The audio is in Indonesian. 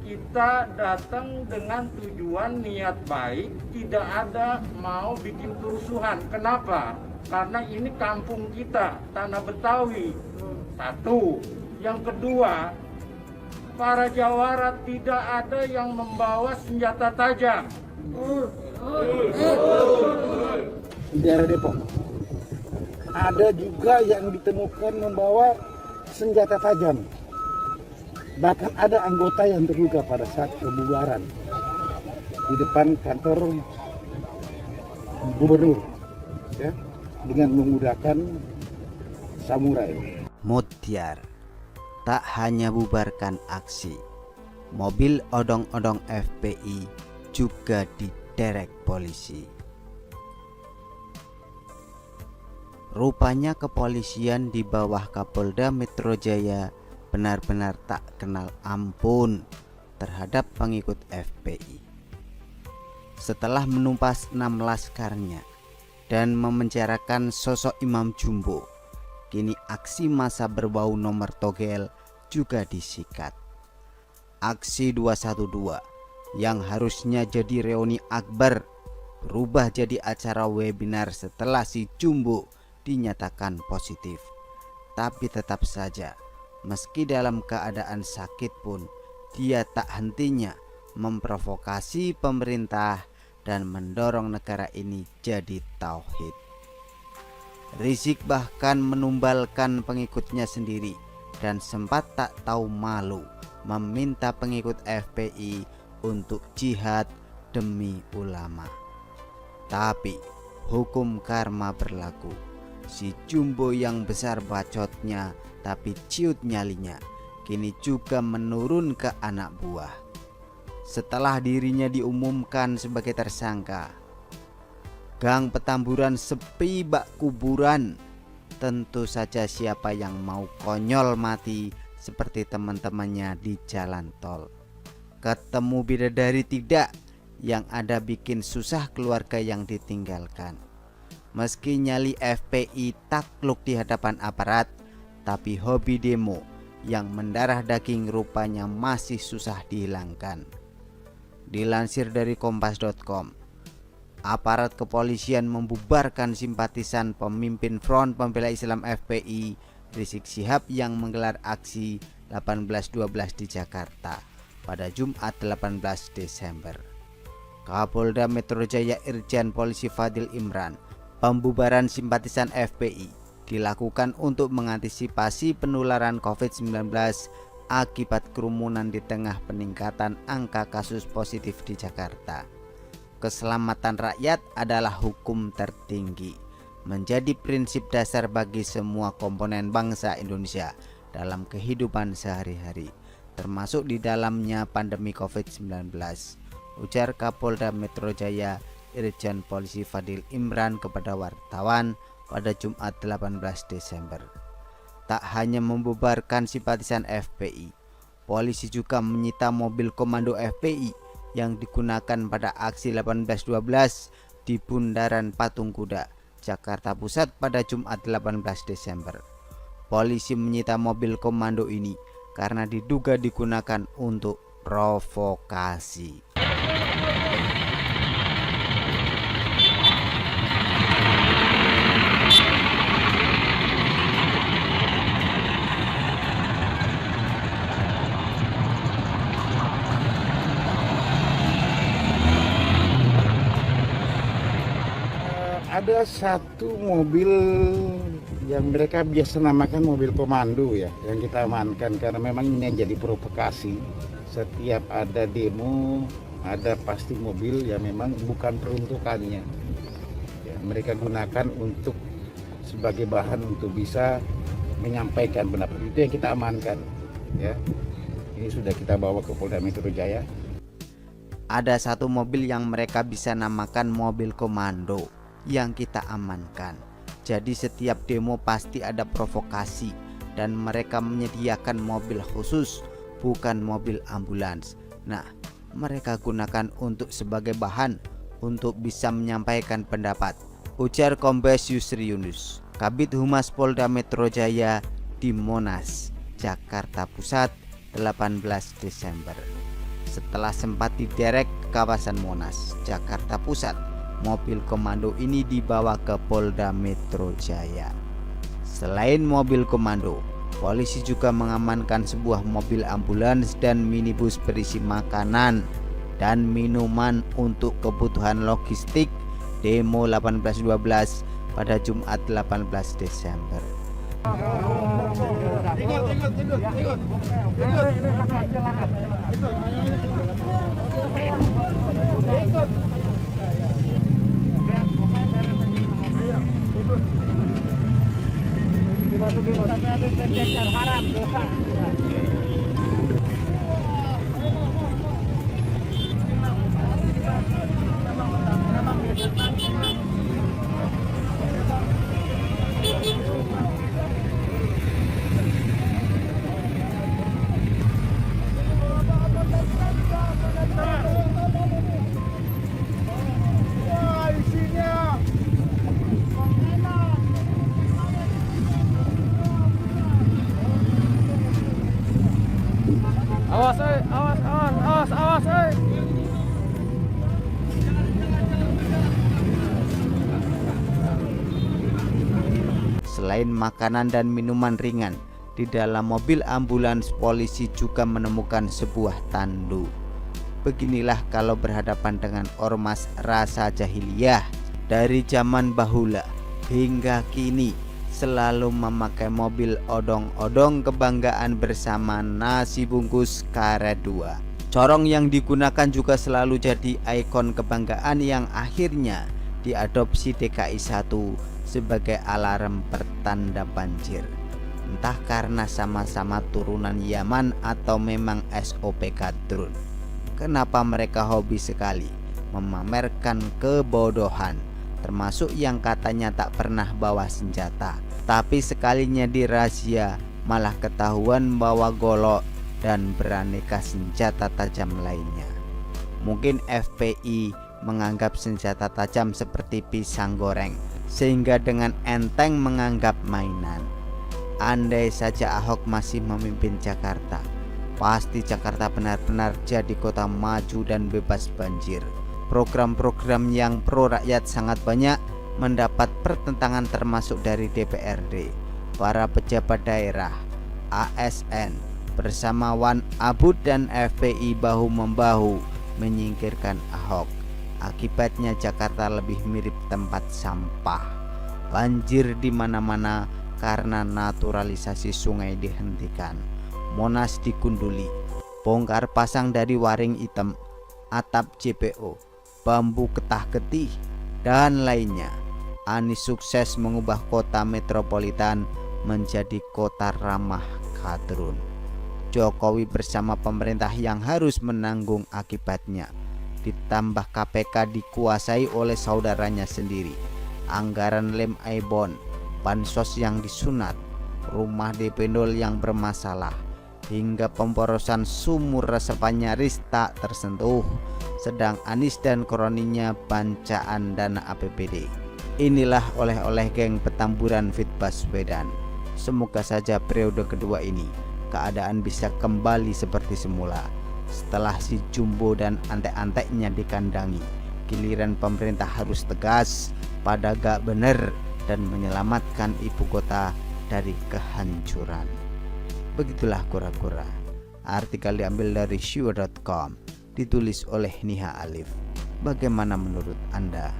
kita datang dengan tujuan niat baik, tidak ada mau bikin kerusuhan. Kenapa? Karena ini kampung kita, tanah Betawi. Satu. Yang kedua, para jawara tidak ada yang membawa senjata tajam. Di daerah Depok ada juga yang ditemukan membawa senjata tajam. Bahkan ada anggota yang terluka pada saat pembubaran di depan kantor gubernur, ya, dengan menggunakan samurai. Mutiar tak hanya bubarkan aksi, mobil odong-odong FPI juga diderek polisi. Rupanya kepolisian di bawah Kapolda Metro Jaya benar-benar tak kenal ampun terhadap pengikut FPI. Setelah menumpas 6 laskarnya dan memenjarakan sosok Imam Jumbo, kini aksi massa berbau nomor togel juga disikat. Aksi 212 yang harusnya jadi reuni akbar berubah jadi acara webinar setelah si Jumbo dinyatakan positif. Tapi tetap saja, meski dalam keadaan sakit pun, dia tak hentinya memprovokasi pemerintah dan mendorong negara ini jadi tauhid. Rizik bahkan menumbalkan pengikutnya sendiri dan sempat tak tahu malu meminta pengikut FPI untuk jihad demi ulama. Tapi hukum karma berlaku. Si Jumbo yang besar bacotnya tapi ciut nyalinya kini juga menurun ke anak buah. Setelah dirinya diumumkan sebagai tersangka, Gang Petamburan sepi bak kuburan. Tentu saja siapa yang mau konyol mati seperti teman-temannya di jalan tol. Ketemu bidadari tidak, yang ada bikin susah keluarga yang ditinggalkan. Meski nyali FPI takluk di hadapan aparat, tapi hobi demo yang mendarah daging rupanya masih susah dihilangkan. Dilansir dari kompas.com, aparat kepolisian membubarkan simpatisan pemimpin Front Pembela Islam FPI Rizik Syihab yang menggelar aksi 18.12 di Jakarta pada Jumat 18 Desember. Kapolda Metro Jaya Irjen Polisi Fadil Imran, pembubaran simpatisan FPI dilakukan untuk mengantisipasi penularan COVID-19 akibat kerumunan di tengah peningkatan angka kasus positif di Jakarta. Keselamatan rakyat adalah hukum tertinggi, menjadi prinsip dasar bagi semua komponen bangsa Indonesia dalam kehidupan sehari-hari, termasuk di dalamnya pandemi COVID-19, ujar Kapolda Metro Jaya Irjen Polisi Fadil Imran kepada wartawan pada Jumat 18 Desember. Tak hanya membubarkan simpatisan FPI, polisi juga menyita mobil komando FPI yang digunakan pada aksi 18.12 di Bundaran Patung Kuda, Jakarta Pusat pada Jumat 18 Desember. Polisi menyita mobil komando ini karena diduga digunakan untuk provokasi. Ada satu mobil yang mereka biasa namakan mobil komando ya, yang kita amankan karena memang ini jadi provokasi. Setiap ada demo, ada pasti mobil yang memang bukan peruntukannya. Ya, mereka gunakan untuk sebagai bahan untuk bisa menyampaikan pendapat. Itu yang kita amankan. Ya, ini sudah kita bawa ke Polda Metro Jaya. Ada satu mobil yang mereka bisa namakan mobil komando yang kita amankan. Jadi setiap demo pasti ada provokasi dan mereka menyediakan mobil khusus, bukan mobil ambulans. Nah, mereka gunakan untuk sebagai bahan untuk bisa menyampaikan pendapat, ujar Kombes Yusri Yunus, Kabid Humas Polda Metro Jaya di Monas, Jakarta Pusat 18 Desember. Setelah sempat diderek ke kawasan Monas, Jakarta Pusat, mobil komando ini dibawa ke Polda Metro Jaya. Selain mobil komando, polisi juga mengamankan sebuah mobil ambulans dan minibus berisi makanan dan minuman untuk kebutuhan logistik demo 1812 pada Jumat 18 Desember. Awas, awas. Selain makanan dan minuman ringan, di dalam mobil ambulans polisi juga menemukan sebuah tandu. Beginilah kalau berhadapan dengan ormas rasa jahiliyah dari zaman bahula hingga kini, selalu memakai mobil odong-odong kebanggaan bersama nasi bungkus karet 2. Corong yang digunakan juga selalu jadi ikon kebanggaan yang akhirnya diadopsi DKI 1 sebagai alarm pertanda banjir. Entah karena sama-sama turunan Yaman atau memang SOP kadrun. Kenapa mereka hobi sekali memamerkan kebodohan, termasuk yang katanya tak pernah bawa senjata, tapi sekalinya dirazia malah ketahuan bawa golok dan beraneka senjata tajam lainnya. Mungkin FPI menganggap senjata tajam seperti pisang goreng, sehingga dengan enteng menganggap mainan. Andai saja Ahok masih memimpin Jakarta, pasti Jakarta benar-benar jadi kota maju dan bebas banjir. Program-program yang pro rakyat sangat banyak mendapat pertentangan, termasuk dari DPRD, para pejabat daerah, ASN bersama Wan Abud dan FPI bahu-membahu menyingkirkan Ahok. Akibatnya Jakarta lebih mirip tempat sampah. Banjir di mana-mana karena naturalisasi sungai dihentikan. Monas dikunduli, bongkar pasang dari waring hitam, atap JPO, bambu ketah-ketih, dan lainnya. Anies sukses mengubah kota metropolitan menjadi kota ramah kadrun. Jokowi bersama pemerintah yang harus menanggung akibatnya. Ditambah KPK dikuasai oleh saudaranya sendiri. Anggaran lem aibon, bansos yang disunat, rumah DP 0 yang bermasalah, hingga pemborosan sumur resapan nyaris tak tersentuh. Sedang Anies dan kroninya bancaan dana APBD. Inilah oleh-oleh geng Petamburan Fit Baswedan. Semoga saja periode kedua ini keadaan bisa kembali seperti semula. Setelah si Jumbo dan antek-anteknya dikandangi, giliran pemerintah harus tegas pada gak bener dan menyelamatkan ibu kota dari kehancuran. Begitulah kura-kura. Artikel diambil dari syua.com, ditulis oleh Niha Alif. Bagaimana menurut Anda?